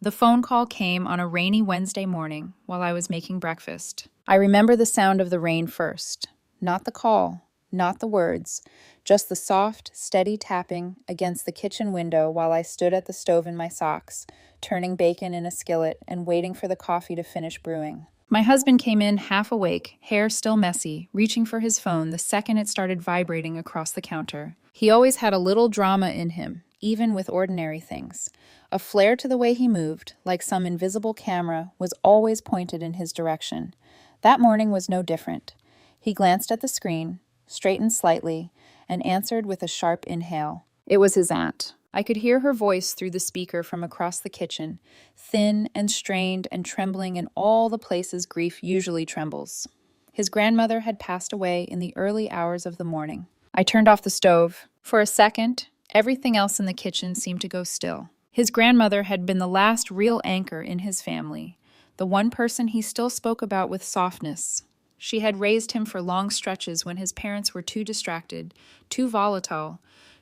The phone call came on a rainy Wednesday morning while I was making breakfast. I remember the sound of the rain first. Not the call, not the words, just the soft, steady tapping against the kitchen window while I stood at the stove in my socks, turning bacon in a skillet and waiting for the coffee to finish brewing. My husband came in half awake, hair still messy, reaching for his phone the second it started vibrating across the counter. He always had a little drama in him, even with ordinary things. A flair to the way he moved, like some invisible camera, was always pointed in his direction. That morning was no different. He glanced at the screen, straightened slightly, and answered with a sharp inhale. It was his aunt. I could hear her voice through the speaker from across the kitchen, thin and strained and trembling in all the places grief usually trembles. His grandmother had passed away in the early hours of the morning. I turned off the stove. For a second, everything else in the kitchen seemed to go still. His grandmother had been the last real anchor in his family, the one person he still spoke about with softness. She had raised him for long stretches when his parents were too distracted, too volatile,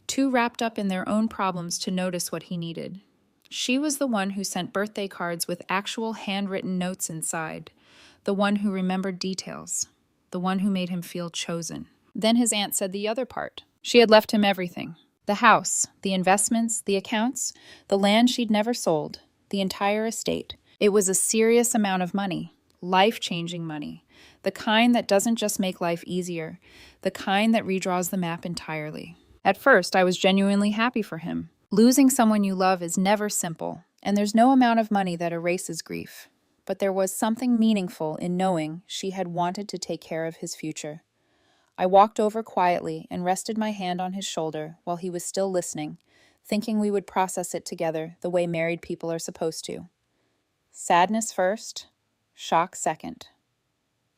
too wrapped up in their own problems to notice what he needed. She was the one who sent birthday cards with actual handwritten notes inside, the one who remembered details, the one who made him feel chosen. Then his aunt said the other part. She had left him everything. The house, the investments, the accounts, the land she'd never sold, the entire estate. It was a serious amount of money, life-changing money, the kind that doesn't just make life easier, the kind that redraws the map entirely. At first, I was genuinely happy for him. Losing someone you love is never simple, and there's no amount of money that erases grief. But there was something meaningful in knowing she had wanted to take care of his future. I walked over quietly and rested my hand on his shoulder while he was still listening, thinking we would process it together the way married people are supposed to. Sadness first, shock second.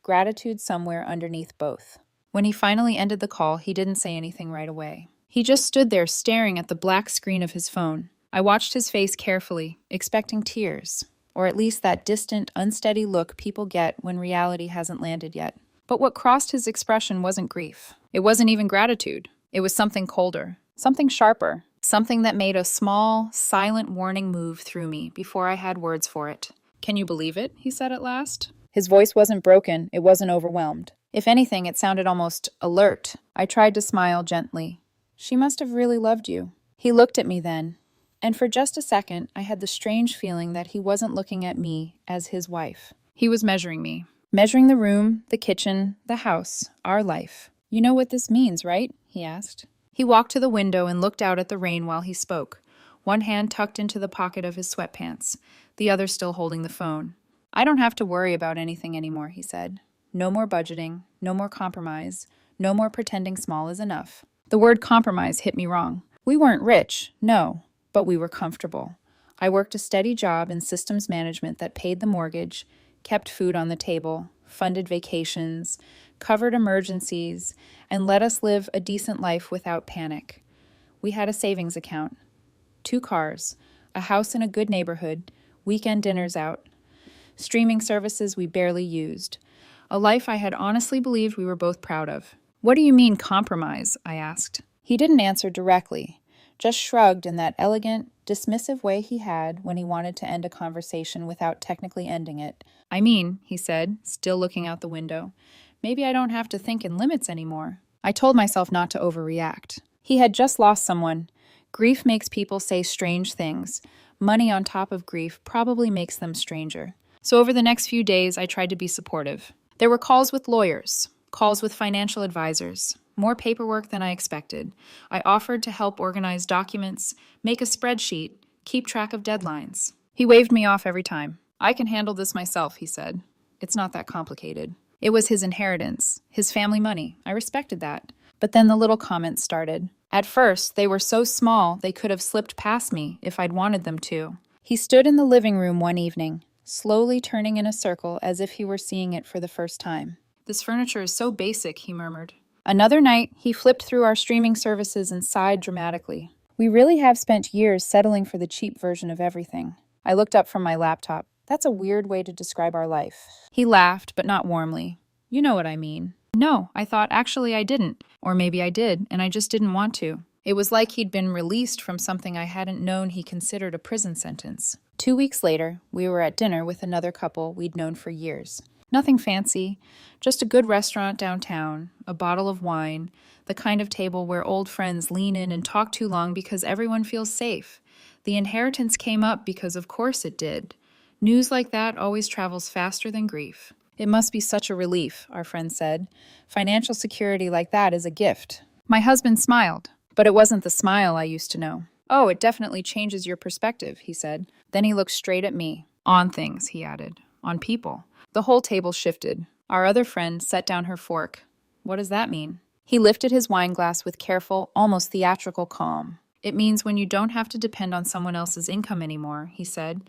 Gratitude somewhere underneath both. When he finally ended the call, he didn't say anything right away. He just stood there staring at the black screen of his phone. I watched his face carefully, expecting tears, or at least that distant, unsteady look people get when reality hasn't landed yet. But what crossed his expression wasn't grief. It wasn't even gratitude. It was something colder, something sharper, something that made a small, silent warning move through me before I had words for it. "Can you believe it?" he said at last. His voice wasn't broken, it wasn't overwhelmed. If anything, it sounded almost alert. I tried to smile gently. "She must have really loved you." He looked at me then, and for just a second, I had the strange feeling that he wasn't looking at me as his wife. He was measuring me. Measuring the room, the kitchen, the house, our life. "You know what this means, right?" he asked. He walked to the window and looked out at the rain while he spoke, one hand tucked into the pocket of his sweatpants, the other still holding the phone. "I don't have to worry about anything anymore," he said. "No more budgeting, no more compromise, no more pretending small is enough." The word compromise hit me wrong. We weren't rich, no, but we were comfortable. I worked a steady job in systems management that paid the mortgage, kept food on the table, funded vacations, covered emergencies, and let us live a decent life without panic. We had a savings account, 2 cars, a house in a good neighborhood, weekend dinners out, streaming services we barely used, a life I had honestly believed we were both proud of. "What do you mean compromise?" I asked. He didn't answer directly, just shrugged in that elegant, dismissive way he had when he wanted to end a conversation without technically ending it. "I mean," he said, still looking out the window, "maybe I don't have to think in limits anymore." I told myself not to overreact. He had just lost someone. Grief makes people say strange things. Money on top of grief probably makes them stranger. So over the next few days, I tried to be supportive. There were calls with lawyers, calls with financial advisors, more paperwork than I expected. I offered to help organize documents, make a spreadsheet, keep track of deadlines. He waved me off every time. "I can handle this myself," he said. "It's not that complicated." It was his inheritance, his family money. I respected that. But then the little comments started. At first, they were so small they could have slipped past me if I'd wanted them to. He stood in the living room one evening, slowly turning in a circle as if he were seeing it for the first time. "This furniture is so basic," he murmured. Another night, he flipped through our streaming services and sighed dramatically. "We really have spent years settling for the cheap version of everything." I looked up from my laptop. "That's a weird way to describe our life." He laughed, but not warmly. "You know what I mean." No, I thought, actually I didn't. Or maybe I did, and I just didn't want to. It was like he'd been released from something I hadn't known he considered a prison sentence. 2 weeks later, we were at dinner with another couple we'd known for years. Nothing fancy, just a good restaurant downtown, a bottle of wine, the kind of table where old friends lean in and talk too long because everyone feels safe. The inheritance came up because of course it did. News like that always travels faster than grief. It must be such a relief, our friend said. Financial security like that is a gift. My husband smiled, but it wasn't the smile I used to know. Oh, it definitely changes your perspective, he said. Then he looked straight at me. On things, he added. On people. The whole table shifted. Our other friend set down her fork. What does that mean? He lifted his wine glass with careful, almost theatrical calm. It means when you don't have to depend on someone else's income anymore, he said.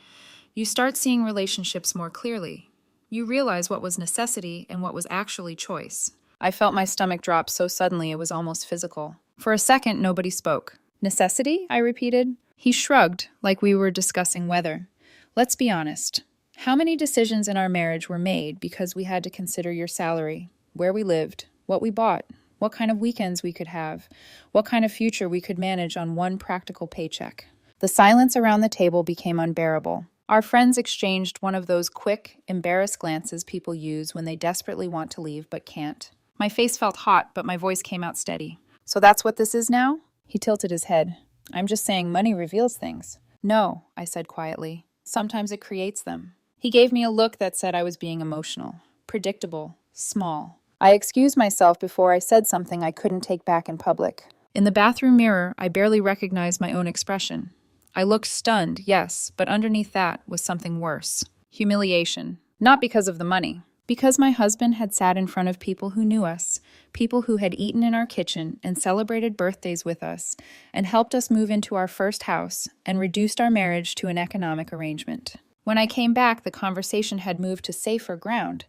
You start seeing relationships more clearly. You realize what was necessity and what was actually choice. I felt my stomach drop so suddenly it was almost physical. For a second, nobody spoke. Necessity? I repeated. He shrugged, like we were discussing weather. Let's be honest. How many decisions in our marriage were made because we had to consider your salary, where we lived, what we bought, what kind of weekends we could have, what kind of future we could manage on one practical paycheck? The silence around the table became unbearable. Our friends exchanged one of those quick, embarrassed glances people use when they desperately want to leave but can't. My face felt hot, but my voice came out steady. So that's what this is now? He tilted his head. I'm just saying money reveals things. No, I said quietly. Sometimes it creates them. He gave me a look that said I was being emotional, predictable, small. I excused myself before I said something I couldn't take back in public. In the bathroom mirror, I barely recognized my own expression. I looked stunned, yes, but underneath that was something worse. Humiliation. Not because of the money. Because my husband had sat in front of people who knew us, people who had eaten in our kitchen and celebrated birthdays with us, and helped us move into our first house and reduced our marriage to an economic arrangement. When I came back, the conversation had moved to safer ground.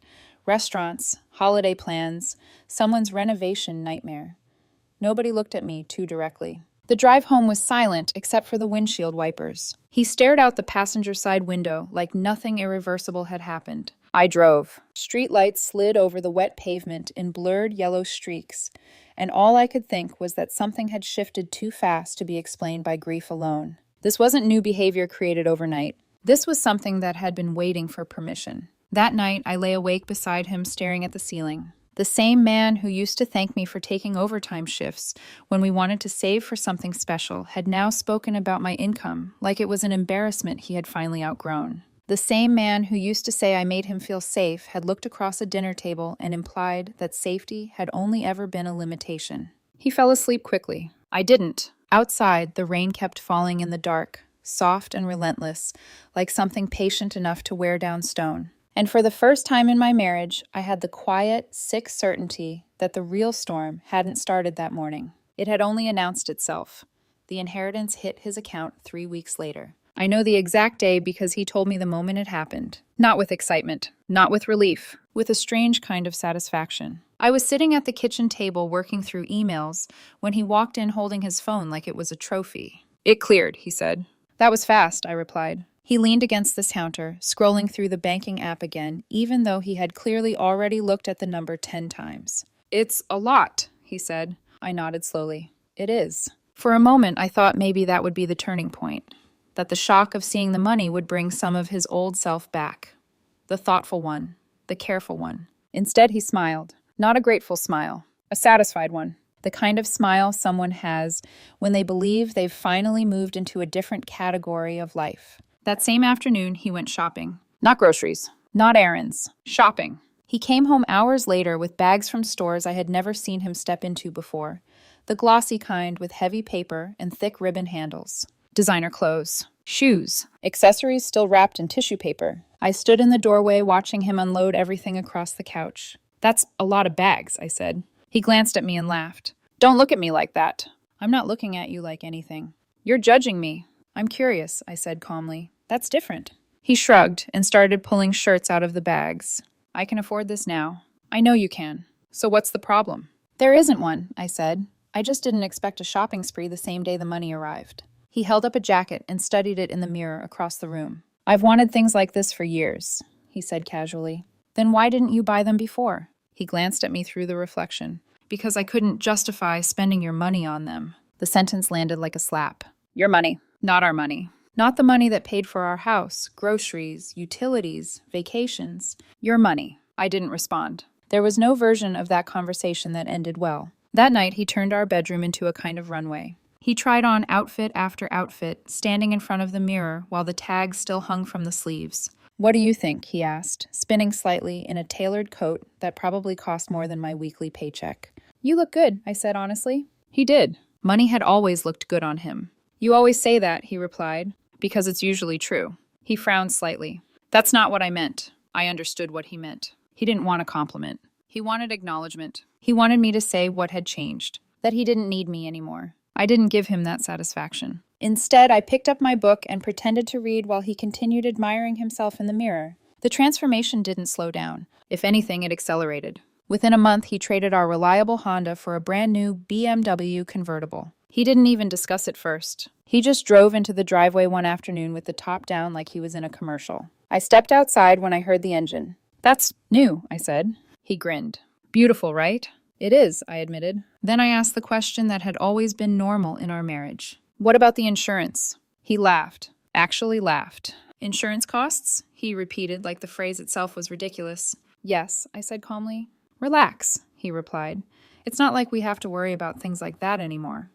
Restaurants, holiday plans, someone's renovation nightmare. Nobody looked at me too directly. The drive home was silent except for the windshield wipers. He stared out the passenger side window like nothing irreversible had happened. I drove. Street lights slid over the wet pavement in blurred yellow streaks, and all I could think was that something had shifted too fast to be explained by grief alone. This wasn't new behavior created overnight. This was something that had been waiting for permission. That night, I lay awake beside him staring at the ceiling. The same man who used to thank me for taking overtime shifts when we wanted to save for something special had now spoken about my income like it was an embarrassment he had finally outgrown. The same man who used to say I made him feel safe had looked across a dinner table and implied that safety had only ever been a limitation. He fell asleep quickly. I didn't. Outside, the rain kept falling in the dark, soft and relentless, like something patient enough to wear down stone. And for the first time in my marriage, I had the quiet, sick certainty that the real storm hadn't started that morning. It had only announced itself. The inheritance hit his account 3 weeks later. I know the exact day because he told me the moment it happened. Not with excitement, not with relief, with a strange kind of satisfaction. I was sitting at the kitchen table working through emails when he walked in holding his phone like it was a trophy. It cleared, he said. That was fast, I replied. He leaned against the counter, scrolling through the banking app again, even though he had clearly already looked at the number 10 times. It's a lot, he said. I nodded slowly. It is. For a moment, I thought maybe that would be the turning point, that the shock of seeing the money would bring some of his old self back. The thoughtful one, the careful one. Instead, he smiled. Not a grateful smile, a satisfied one. The kind of smile someone has when they believe they've finally moved into a different category of life. That same afternoon, he went shopping. Not groceries, not errands, shopping. He came home hours later with bags from stores I had never seen him step into before. The glossy kind with heavy paper and thick ribbon handles. Designer clothes, shoes, accessories still wrapped in tissue paper. I stood in the doorway watching him unload everything across the couch. That's a lot of bags, I said. He glanced at me and laughed. Don't look at me like that. I'm not looking at you like anything. You're judging me. I'm curious, I said calmly. That's different. He shrugged and started pulling shirts out of the bags. I can afford this now. I know you can. So what's the problem? There isn't one, I said. I just didn't expect a shopping spree the same day the money arrived. He held up a jacket and studied it in the mirror across the room. I've wanted things like this for years, he said casually. Then why didn't you buy them before? He glanced at me through the reflection. Because I couldn't justify spending your money on them. The sentence landed like a slap. Your money, not our money. Not the money that paid for our house, groceries, utilities, vacations. Your money. I didn't respond. There was no version of that conversation that ended well. That night, he turned our bedroom into a kind of runway. He tried on outfit after outfit, standing in front of the mirror while the tags still hung from the sleeves. "What do you think?" he asked, spinning slightly in a tailored coat that probably cost more than my weekly paycheck. "You look good," I said honestly. He did. Money had always looked good on him. "You always say that," he replied, "because it's usually true." He frowned slightly. "That's not what I meant." I understood what he meant. He didn't want a compliment. He wanted acknowledgement. He wanted me to say what had changed, that he didn't need me anymore. I didn't give him that satisfaction. Instead, I picked up my book and pretended to read while he continued admiring himself in the mirror. The transformation didn't slow down. If anything, it accelerated. Within a month, he traded our reliable Honda for a brand new BMW convertible. He didn't even discuss it first. He just drove into the driveway one afternoon with the top down like he was in a commercial. I stepped outside when I heard the engine. "That's new," I said. He grinned. "Beautiful, right?" "It is," I admitted. Then I asked the question that had always been normal in our marriage. "What about the insurance?" He laughed. Actually laughed. "Insurance costs?" he repeated like the phrase itself was ridiculous. "Yes," I said calmly. "Relax," he replied. "It's not like we have to worry about things like that anymore."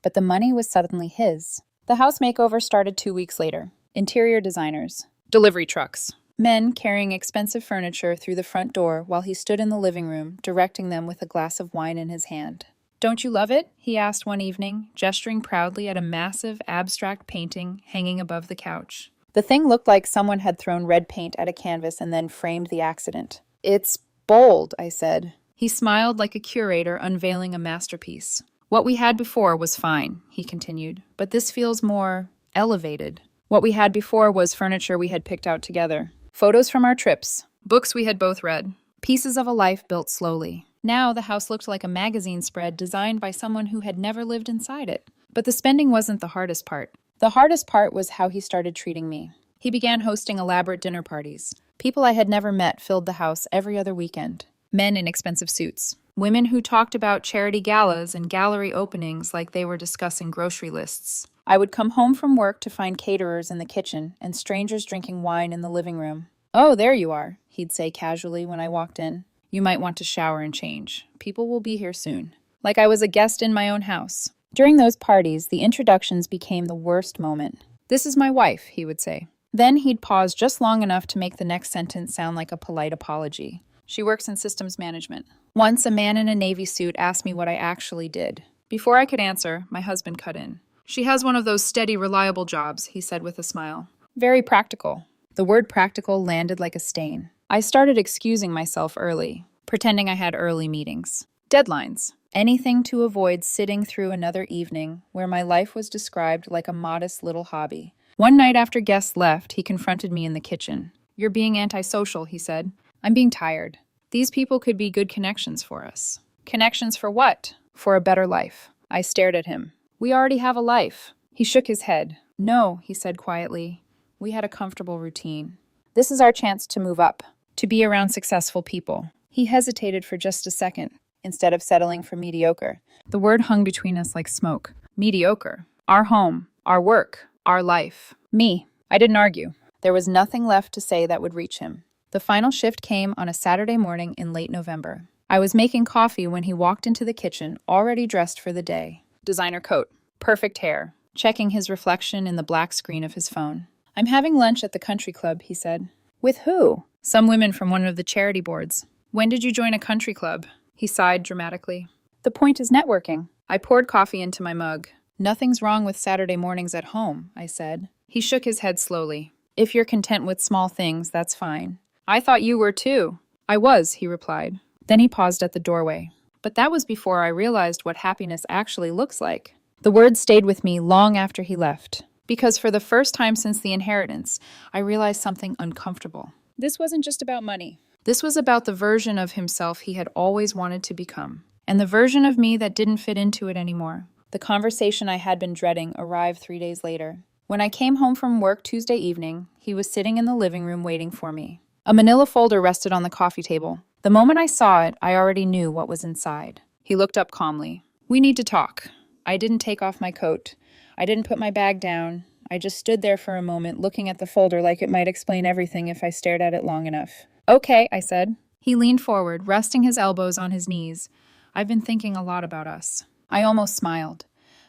But the money was suddenly his. The house makeover started 2 weeks later. Interior designers. Delivery trucks. Men carrying expensive furniture through the front door while he stood in the living room, directing them with a glass of wine in his hand. "Don't you love it?" he asked one evening, gesturing proudly at a massive, abstract painting hanging above the couch. The thing looked like someone had thrown red paint at a canvas and then framed the accident. "It's bold," I said. He smiled like a curator unveiling a masterpiece. "What we had before was fine," he continued, "but this feels more elevated. What we had before was furniture we had picked out together. Photos from our trips, books we had both read, pieces of a life built slowly. Now the house looked like a magazine spread designed by someone who had never lived inside it. But the spending wasn't the hardest part. The hardest part was how he started treating me. He began hosting elaborate dinner parties. People I had never met filled the house every other weekend. Men in expensive suits. Women who talked about charity galas and gallery openings like they were discussing grocery lists. I would come home from work to find caterers in the kitchen and strangers drinking wine in the living room. "Oh, there you are," he'd say casually when I walked in. "You might want to shower and change. People will be here soon." Like I was a guest in my own house. During those parties, the introductions became the worst moment. "This is my wife," he would say. Then he'd pause just long enough to make the next sentence sound like a polite apology. "She works in systems management." Once, a man in a navy suit asked me what I actually did. Before I could answer, my husband cut in. "She has one of those steady, reliable jobs," he said with a smile. "Very practical." The word practical landed like a stain. I started excusing myself early, pretending I had early meetings. Deadlines. Anything to avoid sitting through another evening where my life was described like a modest little hobby. One night after guests left, he confronted me in the kitchen. "You're being antisocial," he said. "I'm being tired. These people could be good connections for us." "Connections for what?" "For a better life." I stared at him. "We already have a life." He shook his head. "No," he said quietly. "We had a comfortable routine. This is our chance to move up, to be around successful people." He hesitated for just a second, instead of settling for mediocre. The word hung between us like smoke. Mediocre. Our home, our work, our life. Me. I didn't argue. There was nothing left to say that would reach him. The final shift came on a Saturday morning in late November. I was making coffee when he walked into the kitchen, already dressed for the day. Designer coat, perfect hair, checking his reflection in the black screen of his phone. "I'm having lunch at the country club," he said. "With who?" "Some women from one of the charity boards." "When did you join a country club?" He sighed dramatically. "The point is networking." I poured coffee into my mug. "Nothing's wrong with Saturday mornings at home," I said. He shook his head slowly. "If you're content with small things, that's fine." "I thought you were too." "I was," he replied. Then he paused at the doorway. But that was before I realized what happiness actually looks like. The word stayed with me long after he left, because for the first time since the inheritance, I realized something uncomfortable. This wasn't just about money. This was about the version of himself he had always wanted to become, and the version of me that didn't fit into it anymore. The conversation I had been dreading arrived 3 days later. When I came home from work Tuesday evening, he was sitting in the living room waiting for me. A manila folder rested on the coffee table. The moment I saw it, I already knew what was inside. He looked up calmly. "We need to talk." I didn't take off my coat. I didn't put my bag down. I just stood there for a moment, looking at the folder like it might explain everything if I stared at it long enough. Okay, I said. He leaned forward, resting his elbows on his knees. I've been thinking a lot about us. I almost smiled.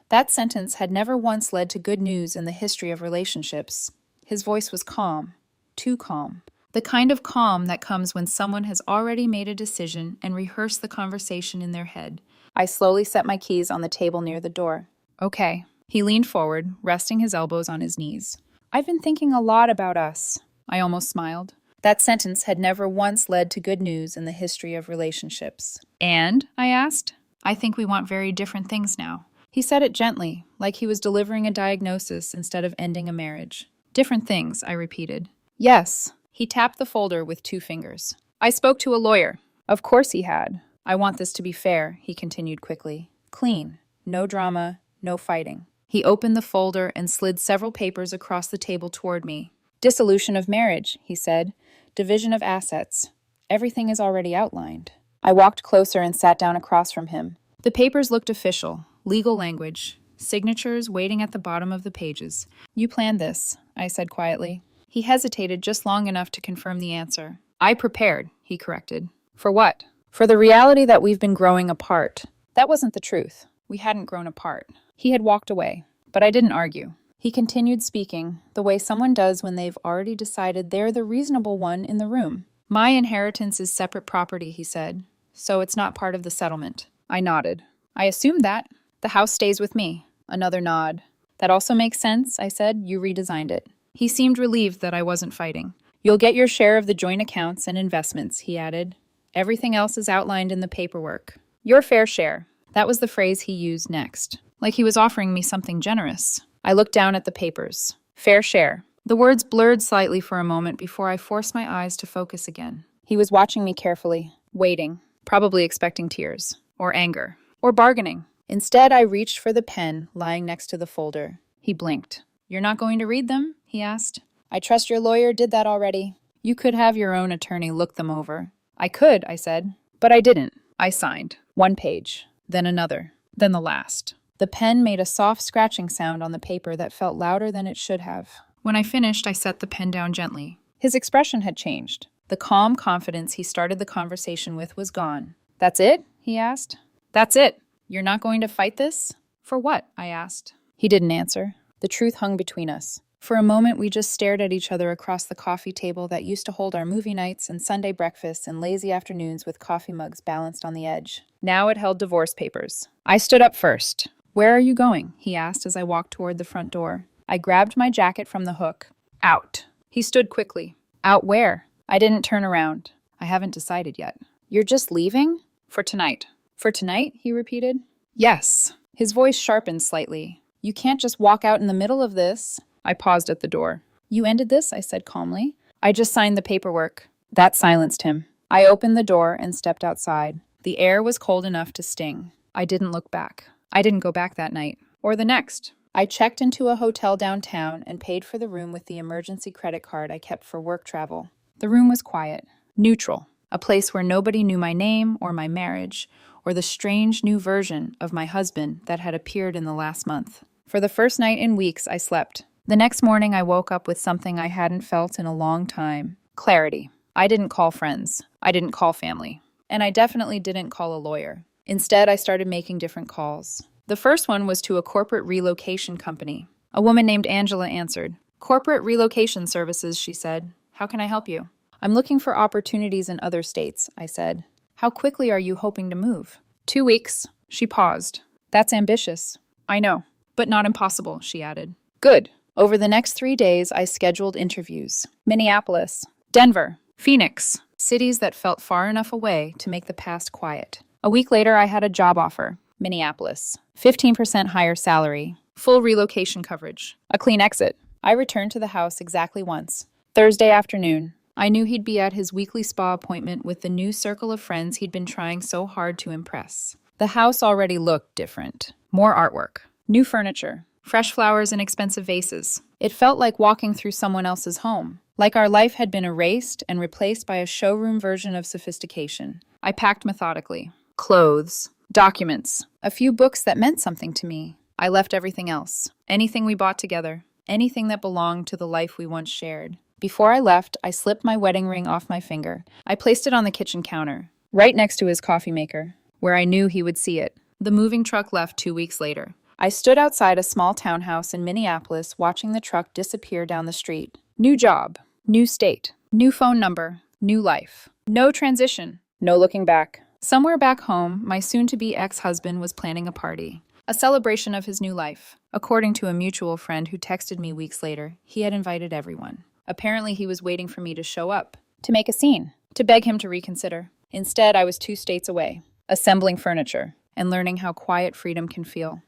That sentence had never once led to good news in the history of relationships. His voice was calm, too calm. The kind of calm that comes when someone has already made a decision and rehearsed the conversation in their head. I slowly set my keys on the table near the door. Okay. He leaned forward, resting his elbows on his knees. I've been thinking a lot about us. I almost smiled. That sentence had never once led to good news in the history of relationships. And? I asked. I think we want very different things now. He said it gently, like he was delivering a diagnosis instead of ending a marriage. Different things, I repeated. Yes. He tapped the folder with 2 fingers. I spoke to a lawyer. Of course he had. I want this to be fair, he continued quickly. Clean. No drama, no fighting. He opened the folder and slid several papers across the table toward me. Dissolution of marriage, he said. Division of assets. Everything is already outlined. I walked closer and sat down across from him. The papers looked official, legal language, signatures waiting at the bottom of the pages. You planned this, I said quietly. He hesitated just long enough to confirm the answer. I prepared, he corrected. For what? For the reality that we've been growing apart. That wasn't the truth. We hadn't grown apart. He had walked away, but I didn't argue. He continued speaking, the way someone does when they've already decided they're the reasonable one in the room. My inheritance is separate property, he said, so it's not part of the settlement. I nodded. I assumed that. The house stays with me. Another nod. That also makes sense, I said. You redesigned it. He seemed relieved that I wasn't fighting. You'll get your share of the joint accounts and investments, he added. Everything else is outlined in the paperwork. Your fair share. That was the phrase he used next, like he was offering me something generous. I looked down at the papers. Fair share. The words blurred slightly for a moment before I forced my eyes to focus again. He was watching me carefully, waiting, probably expecting tears, or anger, or bargaining. Instead, I reached for the pen lying next to the folder. He blinked. You're not going to read them? He asked. I trust your lawyer did that already. You could have your own attorney look them over. I could, I said, but I didn't. I signed. 1 page, then another, then the last. The pen made a soft scratching sound on the paper that felt louder than it should have. When I finished, I set the pen down gently. His expression had changed. The calm confidence he started the conversation with was gone. That's it? He asked. That's it. You're not going to fight this? For what? I asked. He didn't answer. The truth hung between us. For a moment, we just stared at each other across the coffee table that used to hold our movie nights and Sunday breakfasts and lazy afternoons with coffee mugs balanced on the edge. Now it held divorce papers. I stood up first. Where are you going? He asked as I walked toward the front door. I grabbed my jacket from the hook. Out. He stood quickly. Out where? I didn't turn around. I haven't decided yet. You're just leaving? For tonight. For tonight? He repeated. Yes. His voice sharpened slightly. You can't just walk out in the middle of this. I paused at the door. You ended this? I said calmly. I just signed the paperwork. That silenced him. I opened the door and stepped outside. The air was cold enough to sting. I didn't look back. I didn't go back that night. Or the next. I checked into a hotel downtown and paid for the room with the emergency credit card I kept for work travel. The room was quiet, neutral, a place where nobody knew my name or my marriage or the strange new version of my husband that had appeared in the last month. For the first night in weeks, I slept. The next morning, I woke up with something I hadn't felt in a long time. Clarity. I didn't call friends. I didn't call family. And I definitely didn't call a lawyer. Instead, I started making different calls. The first one was to a corporate relocation company. A woman named Angela answered. Corporate relocation services, she said. How can I help you? I'm looking for opportunities in other states, I said. How quickly are you hoping to move? 2 weeks. She paused. That's ambitious. I know, but not impossible, she added. Good. Over the next 3 days, I scheduled interviews. Minneapolis, Denver, Phoenix, cities that felt far enough away to make the past quiet. A week later, I had a job offer. Minneapolis, 15% higher salary, full relocation coverage, a clean exit. I returned to the house exactly once. Thursday afternoon. I knew he'd be at his weekly spa appointment with the new circle of friends he'd been trying so hard to impress. The house already looked different. More artwork, new furniture, fresh flowers in expensive vases. It felt like walking through someone else's home, like our life had been erased and replaced by a showroom version of sophistication. I packed methodically. Clothes, documents, a few books that meant something to me. I left everything else. Anything we bought together. anything that belonged to the life we once shared. Before I left, I slipped my wedding ring off my finger. I placed it on the kitchen counter, right next to his coffee maker, where I knew he would see it. The moving truck left 2 weeks later. I stood outside a small townhouse in Minneapolis watching the truck disappear down the street. New job, new state, new phone number, new life. No transition, no looking back. Somewhere back home, my soon-to-be ex-husband was planning a party, a celebration of his new life. According to a mutual friend who texted me weeks later, he had invited everyone. Apparently, he was waiting for me to show up, to make a scene, to beg him to reconsider. Instead, I was 2 states away, assembling furniture and learning how quiet freedom can feel.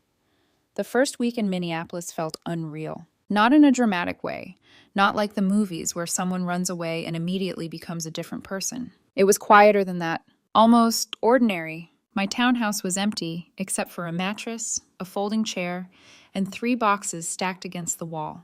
The first week in Minneapolis felt unreal. Not in a dramatic way, not like the movies where someone runs away and immediately becomes a different person. It was quieter than that, almost ordinary. My townhouse was empty, except for a mattress, a folding chair, and 3 boxes stacked against the wall.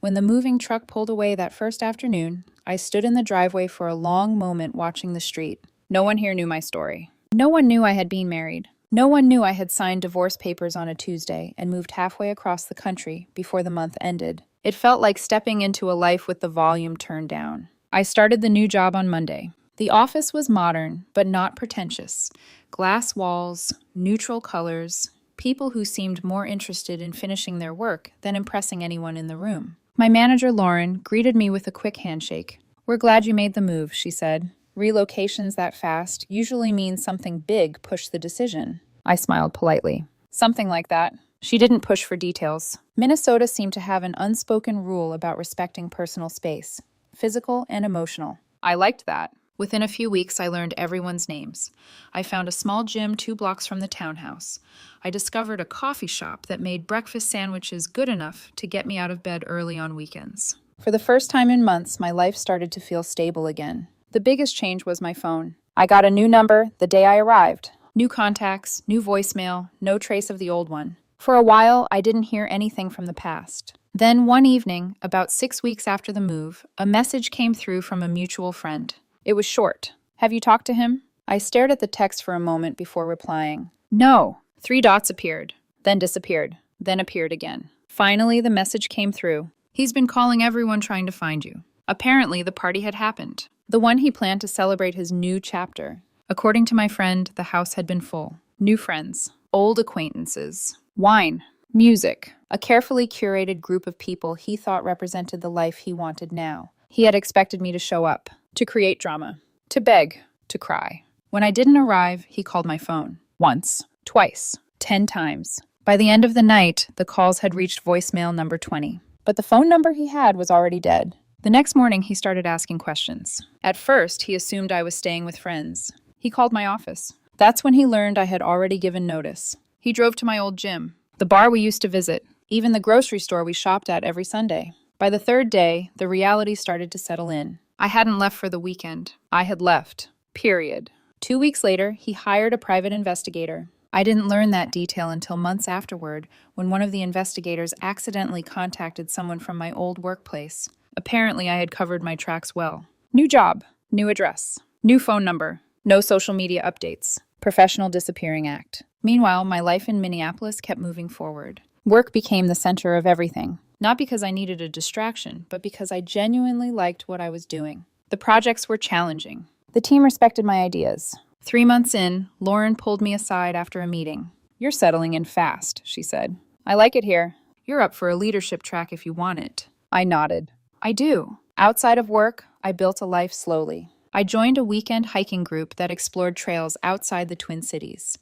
When the moving truck pulled away that first afternoon, I stood in the driveway for a long moment watching the street. No one here knew my story. No one knew I had been married. No one knew I had signed divorce papers on a Tuesday and moved halfway across the country before the month ended. It felt like stepping into a life with the volume turned down. I started the new job on Monday. The office was modern, but not pretentious. Glass walls, neutral colors, people who seemed more interested in finishing their work than impressing anyone in the room. My manager, Lauren, greeted me with a quick handshake. "We're glad you made the move," she said. "Relocations that fast usually mean something big pushed the decision." I smiled politely. "Something like that." She didn't push for details. Minnesota seemed to have an unspoken rule about respecting personal space, physical and emotional. I liked that. Within a few weeks, I learned everyone's names. I found a small gym 2 blocks from the townhouse. I discovered a coffee shop that made breakfast sandwiches good enough to get me out of bed early on weekends. For the first time in months, my life started to feel stable again. The biggest change was my phone. I got a new number the day I arrived. New contacts, new voicemail, no trace of the old one. For a while, I didn't hear anything from the past. Then one evening, about 6 weeks after the move, a message came through from a mutual friend. It was short. "Have you talked to him?" I stared at the text for a moment before replying. "No." 3 dots appeared, then disappeared, then appeared again. Finally, the message came through. "He's been calling everyone trying to find you." Apparently, the party had happened. The one he planned to celebrate his new chapter. According to my friend, the house had been full. New friends, old acquaintances, wine, music, a carefully curated group of people he thought represented the life he wanted now. He had expected me to show up, to create drama, to beg, to cry. When I didn't arrive, he called my phone. Once, twice, 10 times. By the end of the night, the calls had reached voicemail number 20. But the phone number he had was already dead. The next morning, he started asking questions. At first, he assumed I was staying with friends. He called my office. That's when he learned I had already given notice. He drove to my old gym, the bar we used to visit, even the grocery store we shopped at every Sunday. By the 3rd day, the reality started to settle in. I hadn't left for the weekend. I had left. Period. 2 weeks later, he hired a private investigator. I didn't learn that detail until months afterward, when one of the investigators accidentally contacted someone from my old workplace. Apparently, I had covered my tracks well. New job, new address, new phone number, no social media updates. Professional disappearing act. Meanwhile, my life in Minneapolis kept moving forward. Work became the center of everything. Not because I needed a distraction, but because I genuinely liked what I was doing. The projects were challenging. The team respected my ideas. 3 months in, Lauren pulled me aside after a meeting. "You're settling in fast," she said. "I like it here. You're up for a leadership track if you want it." I nodded. "I do." Outside of work, I built a life slowly. I joined a weekend hiking group that explored trails outside the Twin Cities.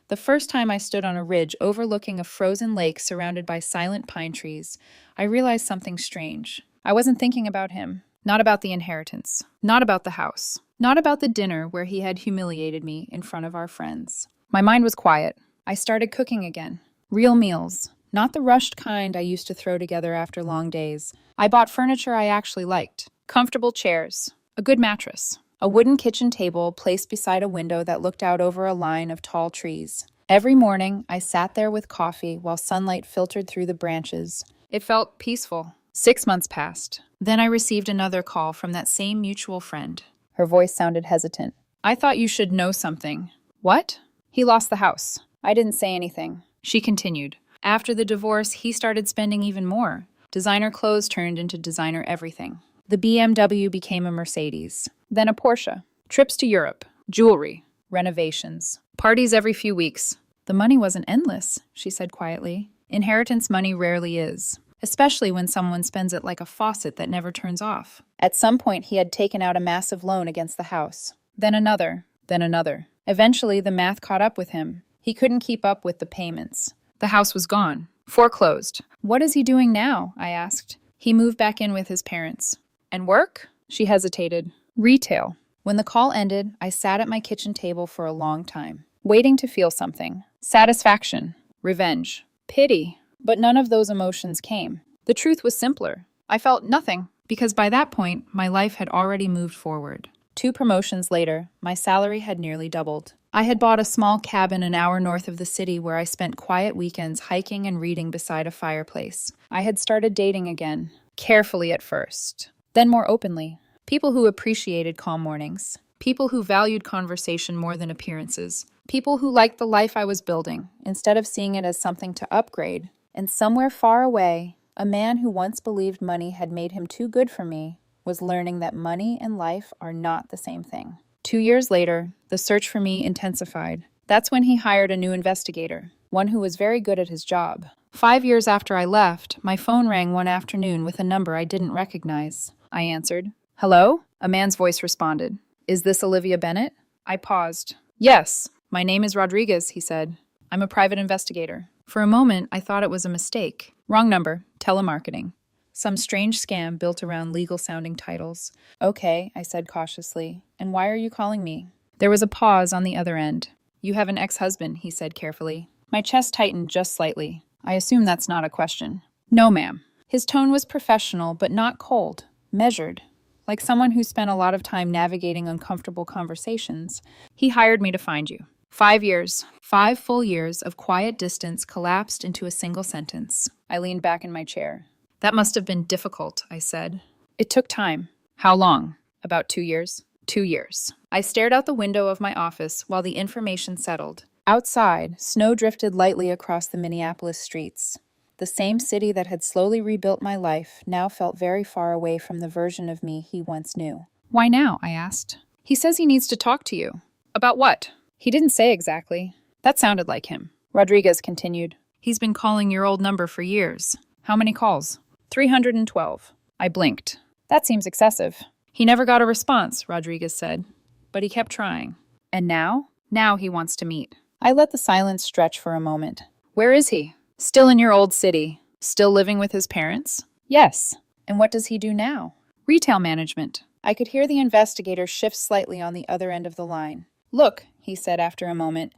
The first time I stood on a ridge overlooking a frozen lake surrounded by silent pine trees, I realized something strange. I wasn't thinking about him, not about the inheritance, not about the house, not about the dinner where he had humiliated me in front of our friends. My mind was quiet. I started cooking again. Real meals, not the rushed kind I used to throw together after long days. I bought furniture I actually liked. Comfortable chairs, a good mattress, a wooden kitchen table placed beside a window that looked out over a line of tall trees. Every morning, I sat there with coffee while sunlight filtered through the branches. It felt peaceful. 6 months passed. Then I received another call from that same mutual friend. Her voice sounded hesitant. "I thought you should know something." "What?" "He lost the house." I didn't say anything. She continued. "After the divorce, he started spending even more. Designer clothes turned into designer everything. The BMW became a Mercedes, then a Porsche. Trips to Europe, jewelry, renovations, parties every few weeks. The money wasn't endless, she said quietly. Inheritance money rarely is, especially when someone spends it like a faucet that never turns off. At some point, he had taken out a massive loan against the house. Then another, then another. Eventually, the math caught up with him. He couldn't keep up with the payments. The house was gone, foreclosed. What is he doing now? I asked. He moved back in with his parents. And work? She hesitated. Retail. When the call ended, I sat at my kitchen table for a long time, waiting to feel something. Satisfaction, revenge, pity. But none of those emotions came. The truth was simpler. I felt nothing, because by that point, my life had already moved forward. 2 promotions later, my salary had nearly doubled. I had bought a small cabin an hour north of the city where I spent quiet weekends hiking and reading beside a fireplace. I had started dating again, carefully at first, then more openly. People who appreciated calm mornings. People who valued conversation more than appearances. People who liked the life I was building, instead of seeing it as something to upgrade. And somewhere far away, a man who once believed money had made him too good for me was learning that money and life are not the same thing. 2 years later, the search for me intensified. That's when he hired a new investigator, one who was very good at his job. 5 years after I left, my phone rang one afternoon with a number I didn't recognize. I answered. Hello? A man's voice responded. Is this Olivia Bennett? I paused. Yes, my name is Rodriguez, he said. I'm a private investigator. For a moment, I thought it was a mistake. Wrong number, telemarketing. Some strange scam built around legal-sounding titles. Okay, I said cautiously. And why are you calling me? There was a pause on the other end. You have an ex-husband, he said carefully. My chest tightened just slightly. I assume that's not a question. No, ma'am. His tone was professional, but not cold. Measured. Like someone who spent a lot of time navigating uncomfortable conversations. He hired me to find you. 5 years, 5 full years of quiet distance collapsed into a single sentence. I leaned back in my chair. That must have been difficult, I said. It took time. How long? About 2 years. 2 years. I stared out the window of my office while the information settled. Outside, snow drifted lightly across the Minneapolis streets. The same city that had slowly rebuilt my life now felt very far away from the version of me he once knew. Why now? I asked. He says he needs to talk to you. About what? He didn't say exactly. That sounded like him. Rodriguez continued. He's been calling your old number for years. How many calls? 312. I blinked. That seems excessive. He never got a response, Rodriguez said. But he kept trying. And now? Now he wants to meet. I let the silence stretch for a moment. Where is he? Still in your old city. Still living with his parents? Yes. And what does he do now? Retail management. I could hear the investigator shift slightly on the other end of the line. Look, he said after a moment,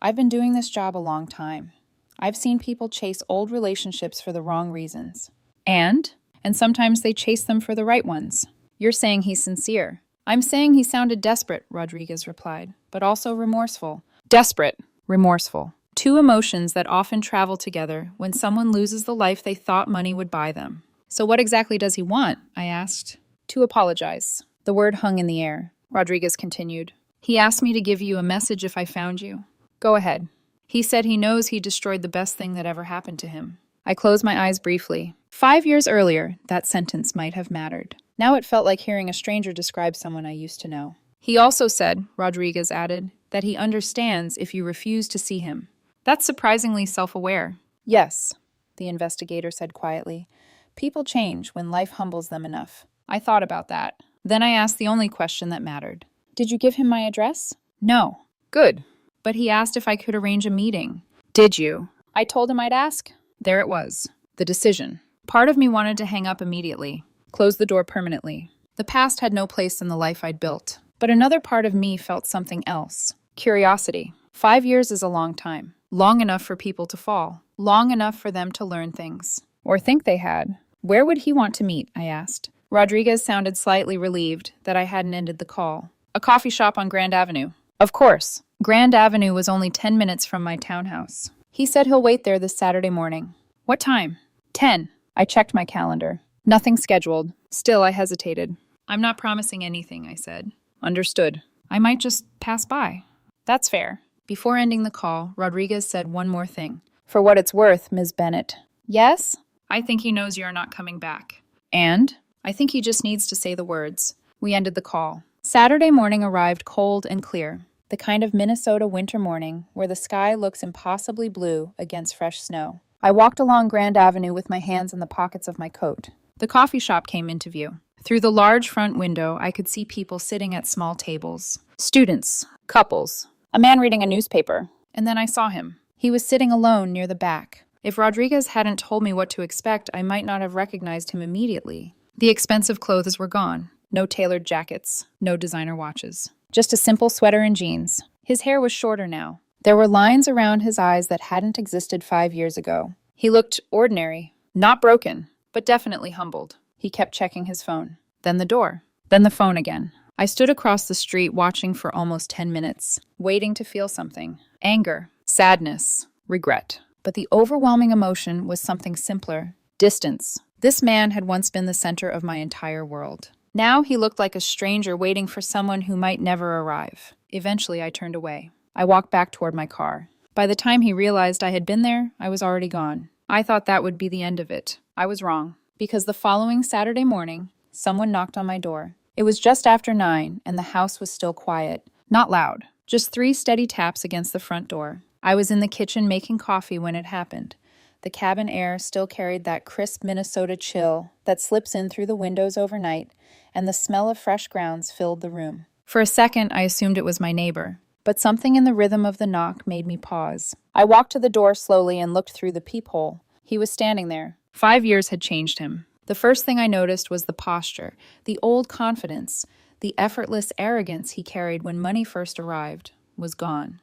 I've been doing this job a long time. I've seen people chase old relationships for the wrong reasons. And sometimes they chase them for the right ones. You're saying he's sincere. I'm saying he sounded desperate, Rodriguez replied, but also remorseful. Desperate, remorseful. 2 emotions that often travel together when someone loses the life they thought money would buy them. So what exactly does he want? I asked. To apologize. The word hung in the air. Rodriguez continued. He asked me to give you a message if I found you. Go ahead. He said he knows he destroyed the best thing that ever happened to him. I closed my eyes briefly. 5 years earlier, that sentence might have mattered. Now it felt like hearing a stranger describe someone I used to know. He also said, Rodriguez added, that he understands if you refuse to see him. That's surprisingly self-aware. Yes, the investigator said quietly. People change when life humbles them enough. I thought about that. Then I asked the only question that mattered. Did you give him my address? No. Good. But he asked if I could arrange a meeting. Did you? I told him I'd ask. There it was. The decision. Part of me wanted to hang up immediately, close the door permanently. The past had no place in the life I'd built. But another part of me felt something else. Curiosity. 5 years is a long time. Long enough for people to fall. Long enough for them to learn things. Or think they had. Where would he want to meet? I asked. Rodriguez sounded slightly relieved that I hadn't ended the call. A coffee shop on Grand Avenue. Of course. Grand Avenue was only 10 minutes from my townhouse. He said he'll wait there this Saturday morning. What time? 10. I checked my calendar. Nothing scheduled. Still, I hesitated. I'm not promising anything, I said. Understood. I might just pass by. That's fair. Before ending the call, Rodriguez said one more thing. For what it's worth, Ms. Bennett. Yes? I think he knows you're not coming back. And? I think he just needs to say the words. We ended the call. Saturday morning arrived cold and clear, the kind of Minnesota winter morning where the sky looks impossibly blue against fresh snow. I walked along Grand Avenue with my hands in the pockets of my coat. The coffee shop came into view. Through the large front window, I could see people sitting at small tables. Students, couples, a man reading a newspaper. And then I saw him. He was sitting alone near the back. If Rodriguez hadn't told me what to expect, I might not have recognized him immediately. The expensive clothes were gone. No tailored jackets, no designer watches. Just a simple sweater and jeans. His hair was shorter now. There were lines around his eyes that hadn't existed 5 years ago. He looked ordinary, not broken, but definitely humbled. He kept checking his phone. Then the door. Then the phone again. I stood across the street watching for almost 10 minutes, waiting to feel something. Anger, sadness, regret. But the overwhelming emotion was something simpler. Distance. This man had once been the center of my entire world. Now he looked like a stranger waiting for someone who might never arrive. Eventually, I turned away. I walked back toward my car. By the time he realized I had been there, I was already gone. I thought that would be the end of it. I was wrong, because the following Saturday morning, someone knocked on my door. It was just after 9, and the house was still quiet. Not loud, just 3 steady taps against the front door. I was in the kitchen making coffee when it happened. The cabin air still carried that crisp Minnesota chill that slips in through the windows overnight, and the smell of fresh grounds filled the room. For a second, I assumed it was my neighbor, but something in the rhythm of the knock made me pause. I walked to the door slowly and looked through the peephole. He was standing there. 5 years had changed him. The first thing I noticed was the posture, the old confidence, the effortless arrogance he carried when money first arrived was gone.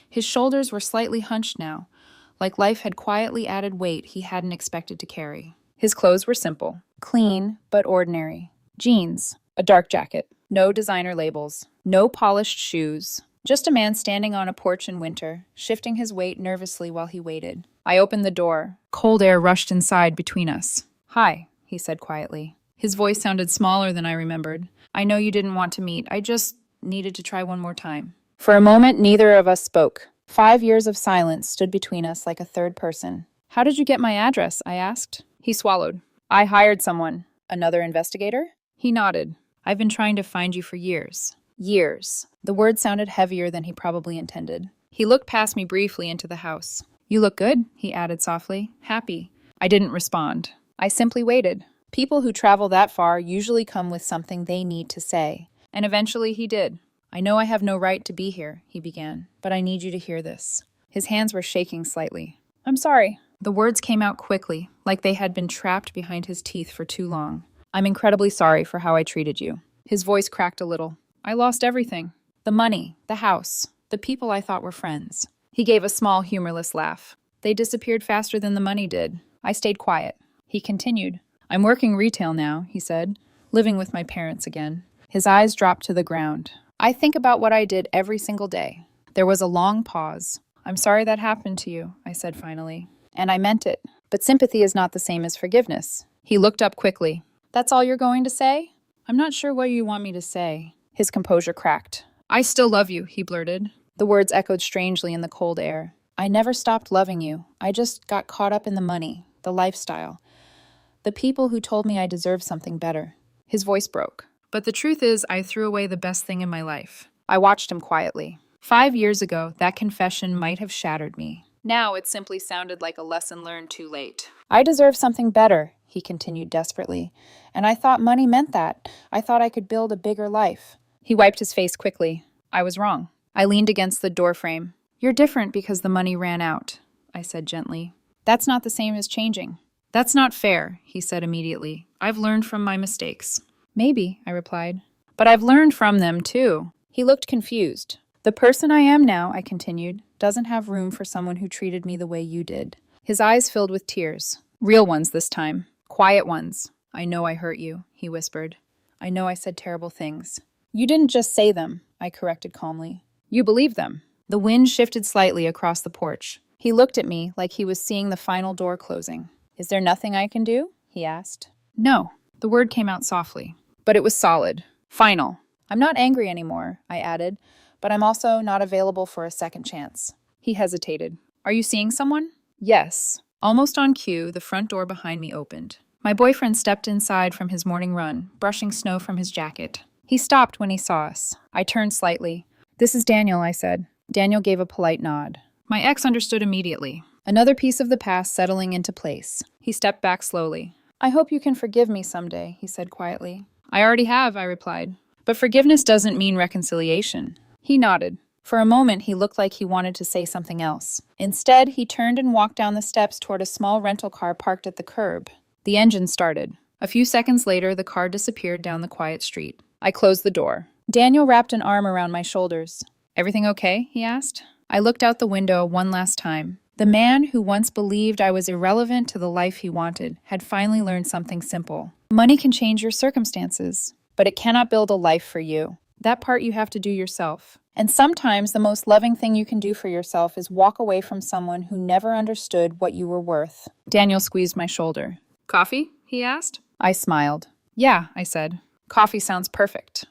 His shoulders were slightly hunched now, like life had quietly added weight he hadn't expected to carry. His clothes were simple, clean, but ordinary. Jeans, a dark jacket, no designer labels, no polished shoes, just a man standing on a porch in winter, shifting his weight nervously while he waited. I opened the door. Cold air rushed inside between us. "Hi," he said quietly. His voice sounded smaller than I remembered. "I know you didn't want to meet. I just needed to try one more time." For a moment, neither of us spoke. 5 years of silence stood between us like a third person. "How did you get my address?" I asked. He swallowed. "I hired someone." "Another investigator?" He nodded. "I've been trying to find you for years." Years. The word sounded heavier than he probably intended. He looked past me briefly into the house. "You look good," he added softly. "Happy." I didn't respond. I simply waited. People who travel that far usually come with something they need to say. And eventually he did. "I know I have no right to be here," he began, "but I need you to hear this." His hands were shaking slightly. "I'm sorry." The words came out quickly, like they had been trapped behind his teeth for too long. "I'm incredibly sorry for how I treated you." His voice cracked a little. "I lost everything. The money, the house, the people I thought were friends." He gave a small, humorless laugh. "They disappeared faster than the money did." I stayed quiet. He continued. "I'm working retail now," he said, "living with my parents again." His eyes dropped to the ground. "I think about what I did every single day." There was a long pause. "I'm sorry that happened to you," I said finally. "And I meant it. But sympathy is not the same as forgiveness." He looked up quickly. "That's all you're going to say?" "I'm not sure what you want me to say." His composure cracked. "I still love you," he blurted. The words echoed strangely in the cold air. "I never stopped loving you. I just got caught up in the money, the lifestyle, the people who told me I deserved something better." His voice broke. "But the truth is, I threw away the best thing in my life." I watched him quietly. 5 years ago, that confession might have shattered me. Now it simply sounded like a lesson learned too late. "I deserve something better," he continued desperately. "And I thought money meant that. I thought I could build a bigger life." He wiped his face quickly. I was wrong. I leaned against the doorframe. "You're different because the money ran out," I said gently. "That's not the same as changing." "That's not fair," he said immediately. "I've learned from my mistakes." "Maybe," I replied. "But I've learned from them, too." He looked confused. "The person I am now," I continued, "doesn't have room for someone who treated me the way you did." His eyes filled with tears. Real ones this time. Quiet ones. "I know I hurt you," he whispered. "I know I said terrible things." "You didn't just say them," I corrected calmly. "You believed them." The wind shifted slightly across the porch. He looked at me like he was seeing the final door closing. "Is there nothing I can do?" he asked. "No." The word came out softly. But it was solid. Final. "I'm not angry anymore," I added, "but I'm also not available for a second chance." He hesitated. "Are you seeing someone?" "Yes." Almost on cue, the front door behind me opened. My boyfriend stepped inside from his morning run, brushing snow from his jacket. He stopped when he saw us. I turned slightly. "This is Daniel," I said. Daniel gave a polite nod. My ex understood immediately. Another piece of the past settling into place. He stepped back slowly. "I hope you can forgive me someday," he said quietly. "I already have," I replied. "But forgiveness doesn't mean reconciliation." He nodded. For a moment, he looked like he wanted to say something else. Instead, he turned and walked down the steps toward a small rental car parked at the curb. The engine started. A few seconds later, the car disappeared down the quiet street. I closed the door. Daniel wrapped an arm around my shoulders. "Everything okay?" he asked. I looked out the window one last time. The man who once believed I was irrelevant to the life he wanted had finally learned something simple. Money can change your circumstances, but it cannot build a life for you. That part you have to do yourself. And sometimes the most loving thing you can do for yourself is walk away from someone who never understood what you were worth. Daniel squeezed my shoulder. "Coffee?" he asked. I smiled. "Yeah," I said. "Coffee sounds perfect."